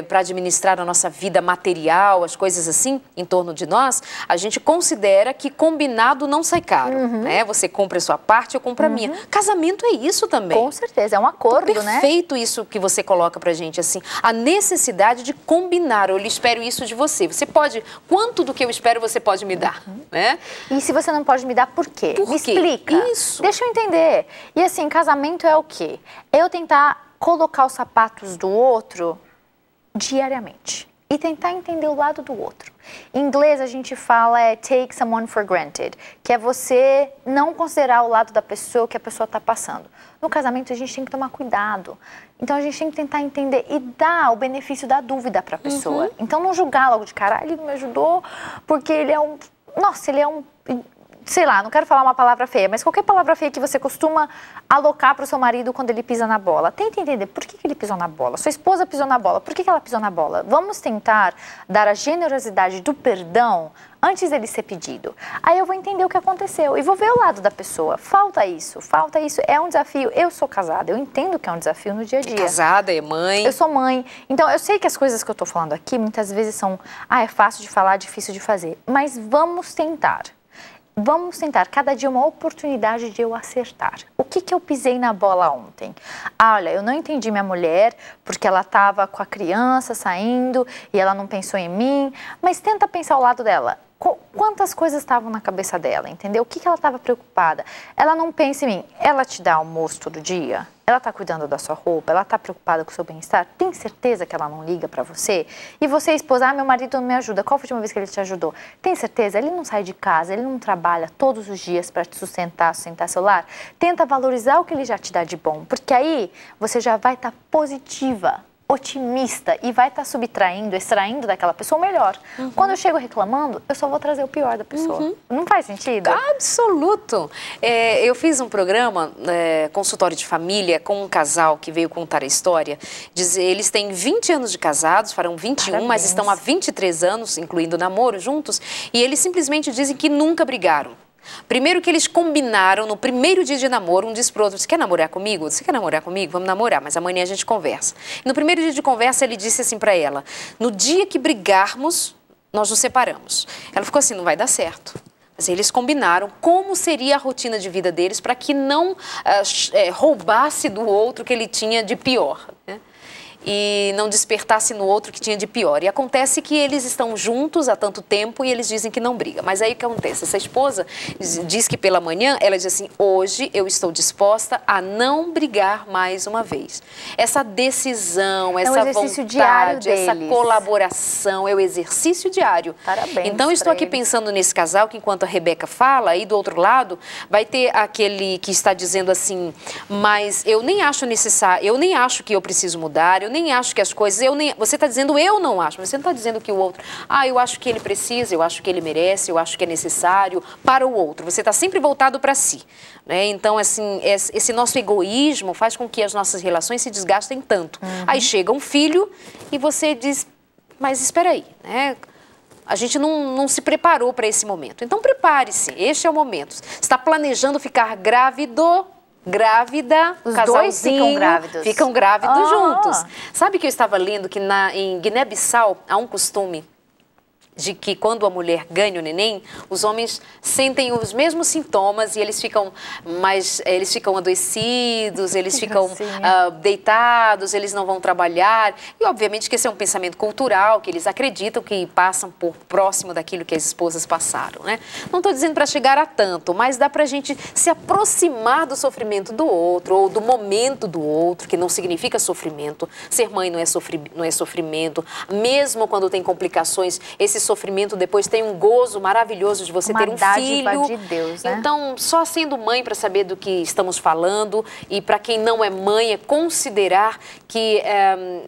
para administrar a nossa vida material, as coisas assim, em torno de nós, a gente considera que combinado não sai caro, né? Você compra a sua parte, eu compro a minha. Casamento é isso também. Com certeza. É um acordo, então, perfeito, né? Isso que você coloca pra gente, assim, a necessidade de combinar. Eu lhe espero isso de você. Você pode, quanto do que eu espero você pode me dar, né? E se você não pode me dar, por quê? Por me quê? Explica. Isso. Deixa eu entender. E assim, casamento é o quê? Eu tentar colocar os sapatos do outro diariamente. E tentar entender o lado do outro. Em inglês a gente fala take someone for granted, que é você não considerar o lado da pessoa que a pessoa está passando. No casamento a gente tem que tomar cuidado. Então a gente tem que tentar entender e dar o benefício da dúvida para a pessoa. Então não julgar logo de cara, ele não me ajudou porque ele é um... Nossa, ele é um... Sei lá, não quero falar uma palavra feia, mas qualquer palavra feia que você costuma alocar para o seu marido quando ele pisa na bola. Tenta entender por que ele pisou na bola. Sua esposa pisou na bola, por que ela pisou na bola? Vamos tentar dar a generosidade do perdão antes dele ser pedido. Aí eu vou entender o que aconteceu e vou ver o lado da pessoa. Falta isso, é um desafio. Eu sou casada, eu entendo que é um desafio no dia a dia. É casada, é mãe. Eu sou mãe, então eu sei que as coisas que eu estou falando aqui muitas vezes são, é fácil de falar, difícil de fazer, mas vamos tentar. Vamos tentar, cada dia uma oportunidade de eu acertar. O que eu pisei na bola ontem? Olha, eu não entendi minha mulher, porque ela estava com a criança saindo e ela não pensou em mim, mas tenta pensar ao lado dela. quantas coisas estavam na cabeça dela, entendeu? O que ela estava preocupada? Ela não pensa em mim. Ela te dá almoço todo dia? Ela está cuidando da sua roupa? Ela está preocupada com o seu bem-estar? Tem certeza que ela não liga para você? E você, esposa, meu marido não me ajuda. Qual foi a última vez que ele te ajudou? Tem certeza? Ele não sai de casa, ele não trabalha todos os dias para te sustentar seu lar? Tenta valorizar o que ele já te dá de bom, porque aí você já vai estar positiva, otimista e vai estar subtraindo, extraindo daquela pessoa o melhor. Quando eu chego reclamando, eu só vou trazer o pior da pessoa. Não faz sentido? Absoluto. Eu fiz um programa, consultório de família, com um casal que veio contar a história. Eles têm 20 anos de casados, farão 21, Parabéns. Mas estão há 23 anos, incluindo namoro, juntos, e eles simplesmente dizem que nunca brigaram. Primeiro que eles combinaram, no primeiro dia de namoro, um disse pro outro: você quer namorar comigo? Você quer namorar comigo? Vamos namorar, mas amanhã a gente conversa. E no primeiro dia de conversa, ele disse assim pra ela: no dia que brigarmos, nós nos separamos. Ela ficou assim: não vai dar certo. Mas eles combinaram como seria a rotina de vida deles para que não roubasse do outro que ele tinha de pior, né? E não despertasse no outro que tinha de pior. E acontece que eles estão juntos há tanto tempo e eles dizem que não brigam. Mas aí o que acontece? Essa esposa diz que pela manhã, ela diz assim: hoje eu estou disposta a não brigar mais uma vez. Essa decisão, essa vontade, essa colaboração, é o exercício diário. Parabéns. Então eu estou aqui pensando nesse casal que, enquanto a Rebeca fala, aí do outro lado vai ter aquele que está dizendo assim: mas eu nem acho necessário, eu nem acho que eu preciso mudar, eu nem acho que as coisas, você está dizendo eu não acho, mas você não está dizendo que o outro, eu acho que ele precisa, eu acho que ele merece, eu acho que é necessário para o outro. Você está sempre voltado para si, né? Então, assim, esse nosso egoísmo faz com que as nossas relações se desgastem tanto. Aí chega um filho e você diz: mas espera aí, né? A gente não se preparou para esse momento. Então, prepare-se, este é o momento. Você está planejando ficar grávida, os dois ficam grávidos juntos. Sabe que eu estava lendo que em Guiné-Bissau há um costume de que quando a mulher ganha o neném, os homens sentem os mesmos sintomas e eles ficam adoecidos, eles ficam deitados, eles não vão trabalhar. E obviamente que esse é um pensamento cultural, que eles acreditam que passam por próximo daquilo que as esposas passaram, né? Não estou dizendo para chegar a tanto, mas dá para a gente se aproximar do sofrimento do outro ou do momento do outro, que não significa sofrimento. Ser mãe não é sofrimento. Mesmo quando tem complicações, esse sofrimento depois tem um gozo maravilhoso de você ter um filho. De Deus, né? Então, só sendo mãe para saber do que estamos falando, e para quem não é mãe, é considerar que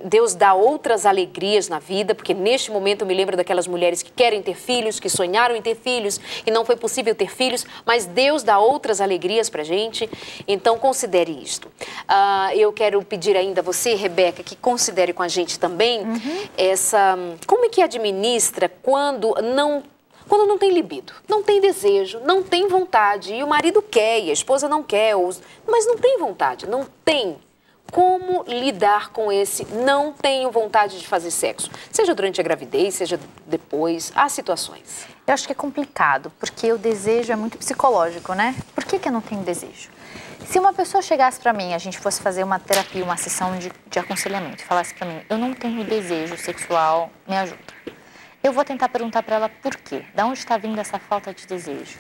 Deus dá outras alegrias na vida, porque neste momento eu me lembro daquelas mulheres que querem ter filhos, que sonharam em ter filhos e não foi possível ter filhos, mas Deus dá outras alegrias para a gente. Então, considere isto. Eu quero pedir ainda a você, Rebeca, que considere com a gente também como é que administra quando não tem libido, não tem desejo, não tem vontade, e o marido quer, e a esposa não quer, mas não tem vontade, não tem. Como lidar com esse não tenho vontade de fazer sexo? Seja durante a gravidez, seja depois, há situações. Eu acho que é complicado, porque o desejo é muito psicológico, né? Por que eu não tenho desejo? Se uma pessoa chegasse para mim, a gente fosse fazer uma terapia, uma sessão de aconselhamento, e falasse para mim: eu não tenho desejo sexual, me ajuda. Eu vou tentar perguntar para ela por quê. Da onde está vindo essa falta de desejo?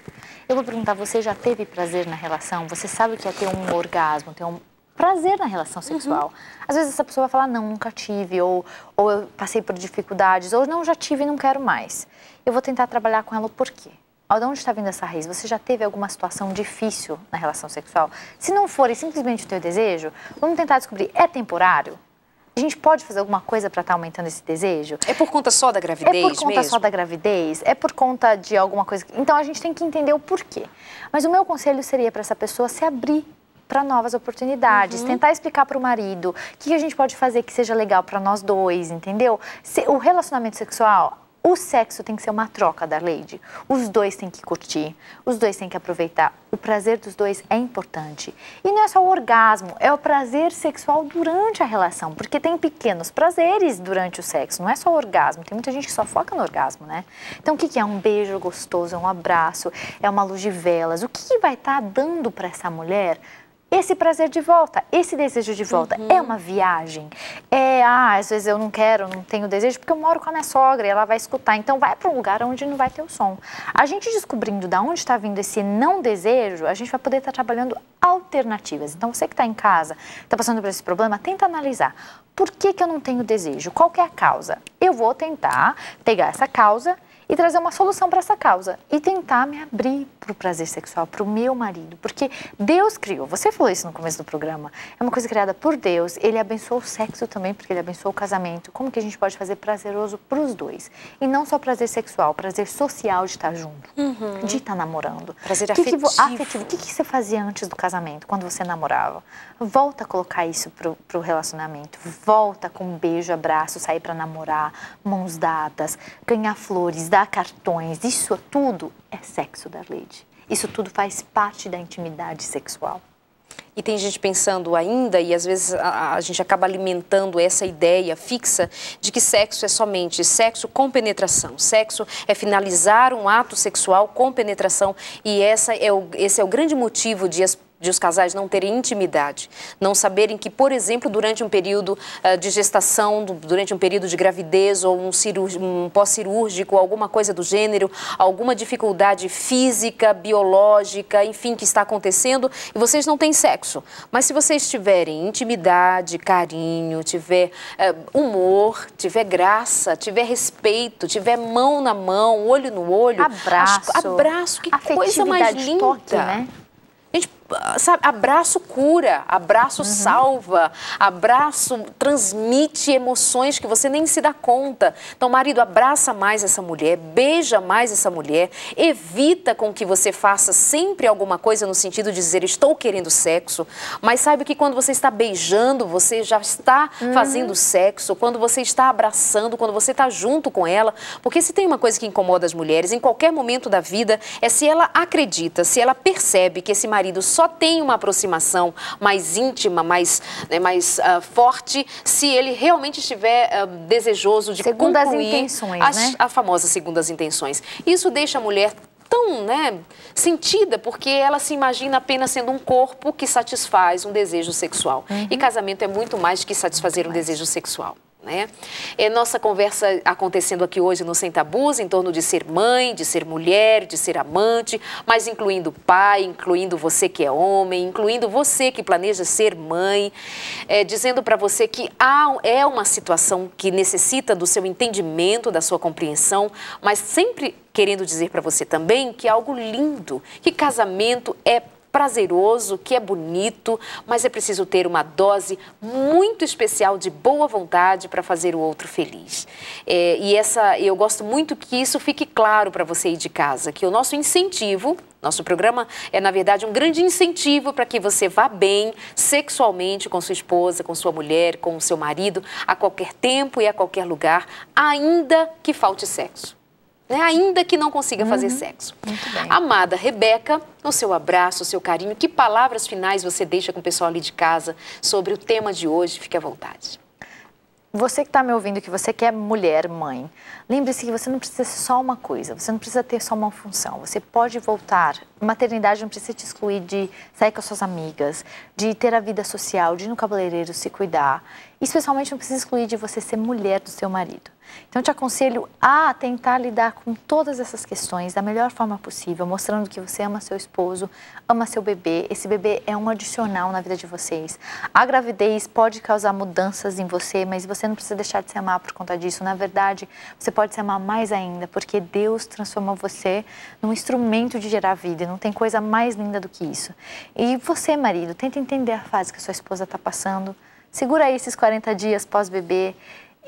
Eu vou perguntar: você já teve prazer na relação? Você sabe o que é ter um orgasmo, ter um prazer na relação sexual? Às vezes essa pessoa vai falar: não, nunca tive, ou eu passei por dificuldades, ou não, já tive e não quero mais. Eu vou tentar trabalhar com ela o porquê. De onde está vindo essa raiz? Você já teve alguma situação difícil na relação sexual? Se não for simplesmente o teu desejo, vamos tentar descobrir: é temporário? A gente pode fazer alguma coisa para estar aumentando esse desejo? É por conta só da gravidez mesmo? É por conta só da gravidez? É por conta de alguma coisa? Então, a gente tem que entender o porquê. Mas o meu conselho seria para essa pessoa se abrir para novas oportunidades, tentar explicar para o marido o que a gente pode fazer que seja legal para nós dois, entendeu? O relacionamento sexual... O sexo tem que ser uma troca, Darleide. Os dois têm que curtir, os dois têm que aproveitar. O prazer dos dois é importante. E não é só o orgasmo, é o prazer sexual durante a relação. Porque tem pequenos prazeres durante o sexo, não é só o orgasmo. Tem muita gente que só foca no orgasmo, né? Então, o que é um beijo gostoso, é um abraço, é uma luz de velas? O que vai estar dando para essa mulher esse prazer de volta, esse desejo de volta. É uma viagem. Às vezes eu não quero, não tenho desejo, porque eu moro com a minha sogra e ela vai escutar. Então vai para um lugar onde não vai ter o som. A gente descobrindo de onde está vindo esse não desejo, a gente vai poder estar trabalhando alternativas. Então você que está em casa, está passando por esse problema, tenta analisar. Por que eu não tenho desejo? Qual que é a causa? Eu vou tentar pegar essa causa e trazer uma solução para essa causa. E tentar me abrir para o prazer sexual, para o meu marido. Porque Deus criou, você falou isso no começo do programa, é uma coisa criada por Deus. Ele abençoou o sexo também, porque ele abençoou o casamento. Como que a gente pode fazer prazeroso para os dois? E não só prazer sexual, prazer social de estar junto, de estar namorando. Prazer afetivo. O que você fazia antes do casamento, quando você namorava? Volta a colocar isso para o relacionamento. Volta com um beijo, abraço, sair para namorar, mãos dadas, ganhar flores, dar cartões. Isso tudo é sexo, Darleide. Isso tudo faz parte da intimidade sexual. E tem gente pensando ainda, e às vezes a gente acaba alimentando essa ideia fixa de que sexo é somente sexo com penetração. Sexo é finalizar um ato sexual com penetração. E esse é o grande motivo de os casais não terem intimidade, não saberem que, por exemplo, durante um período de gestação, durante um período de gravidez ou um pós-cirúrgico, alguma coisa do gênero, alguma dificuldade física, biológica, enfim, que está acontecendo e vocês não têm sexo. Mas se vocês tiverem intimidade, carinho, tiver humor, tiver graça, tiver respeito, tiver mão na mão, olho no olho, abraço, que coisa mais linda. Toque, né? Gente, sabe, abraço cura, abraço salva, abraço transmite emoções que você nem se dá conta. Então, marido, abraça mais essa mulher, beija mais essa mulher, evita com que você faça sempre alguma coisa no sentido de dizer estou querendo sexo, mas saiba que quando você está beijando, você já está fazendo sexo, quando você está abraçando, quando você está junto com ela, porque se tem uma coisa que incomoda as mulheres em qualquer momento da vida, é se ela acredita, se ela percebe que esse marido só tem uma aproximação mais íntima, mais forte, se ele realmente estiver desejoso de segundo concluir as intenções, né? A famosa segundo as intenções. Isso deixa a mulher tão, sentida, porque ela se imagina apenas sendo um corpo que satisfaz um desejo sexual. E casamento é muito mais do que satisfazer um desejo sexual. É nossa conversa acontecendo aqui hoje no Sem Tabus, em torno de ser mãe, de ser mulher, de ser amante, mas incluindo pai, incluindo você que é homem, incluindo você que planeja ser mãe, dizendo para você que é uma situação que necessita do seu entendimento, da sua compreensão, mas sempre querendo dizer para você também que é algo lindo, que casamento é prazeroso, que é bonito, mas é preciso ter uma dose muito especial de boa vontade para fazer o outro feliz. Eu gosto muito que isso fique claro para você aí de casa, que o nosso incentivo, nosso programa é, na verdade, um grande incentivo para que você vá bem sexualmente com sua esposa, com sua mulher, com o seu marido, a qualquer tempo e a qualquer lugar, ainda que falte sexo. Ainda que não consiga fazer sexo. Muito bem. Amada Rebeca, o seu abraço, o seu carinho, que palavras finais você deixa com o pessoal ali de casa sobre o tema de hoje? Fique à vontade. Você que está me ouvindo, que você que é mulher, mãe, lembre-se que você não precisa ser só uma coisa, você não precisa ter só uma função, você pode voltar. Maternidade não precisa te excluir de sair com as suas amigas, de ter a vida social, de ir no cabeleireiro, se cuidar. Especialmente não precisa excluir de você ser mulher do seu marido. Então, eu te aconselho a tentar lidar com todas essas questões da melhor forma possível, mostrando que você ama seu esposo, ama seu bebê. Esse bebê é um adicional na vida de vocês. A gravidez pode causar mudanças em você, mas você não precisa deixar de se amar por conta disso. Na verdade, você pode se amar mais ainda, porque Deus transformou você num instrumento de gerar vida. E não tem coisa mais linda do que isso. E você, marido, tenta entender a fase que a sua esposa está passando. Segura aí esses 40 dias pós-bebê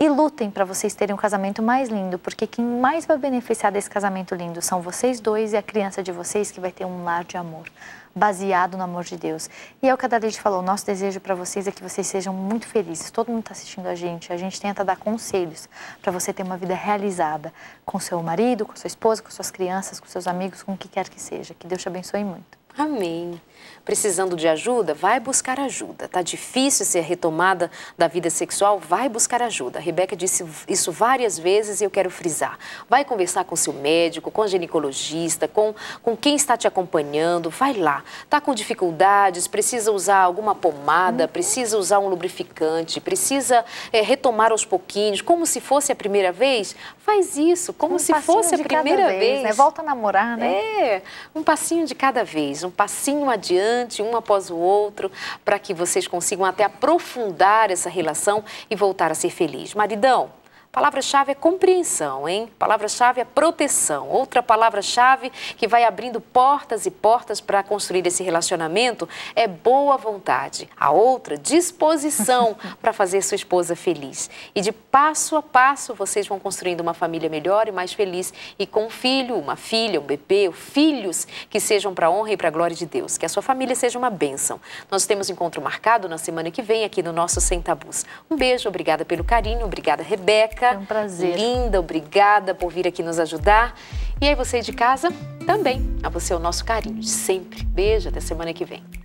e lutem para vocês terem um casamento mais lindo, porque quem mais vai beneficiar desse casamento lindo são vocês dois e a criança de vocês, que vai ter um lar de amor, baseado no amor de Deus. E é o que a Darleide falou, o nosso desejo para vocês é que vocês sejam muito felizes. Todo mundo está assistindo a gente tenta dar conselhos para você ter uma vida realizada com seu marido, com sua esposa, com suas crianças, com seus amigos, com o que quer que seja. Que Deus te abençoe muito. Amém. Precisando de ajuda? Vai buscar ajuda. Tá difícil ser retomada da vida sexual? Vai buscar ajuda. A Rebeca disse isso várias vezes e eu quero frisar. Vai conversar com seu médico, com o ginecologista, com quem está te acompanhando. Vai lá. Tá com dificuldades, precisa usar alguma pomada, precisa usar um lubrificante, precisa retomar aos pouquinhos, como se fosse a primeira vez? Faz isso, como se fosse a primeira vez. Né? Volta a namorar, né? É, um passinho de cada vez, um passinho adiante, um após o outro, para que vocês consigam até aprofundar essa relação e voltar a ser feliz. Maridão, palavra-chave é compreensão, hein? Palavra-chave é proteção. Outra palavra-chave que vai abrindo portas e portas para construir esse relacionamento é boa vontade. A outra, disposição para fazer sua esposa feliz. E de passo a passo vocês vão construindo uma família melhor e mais feliz. E com um filho, uma filha, um bebê, filhos que sejam para a honra e para a glória de Deus. Que a sua família seja uma bênção. Nós temos encontro marcado na semana que vem aqui no nosso Sem Tabus. Um beijo, obrigada pelo carinho, obrigada, Rebeca. É um prazer. Linda, obrigada por vir aqui nos ajudar. E aí você de casa, também. A você o nosso carinho de sempre. Beijo, até semana que vem.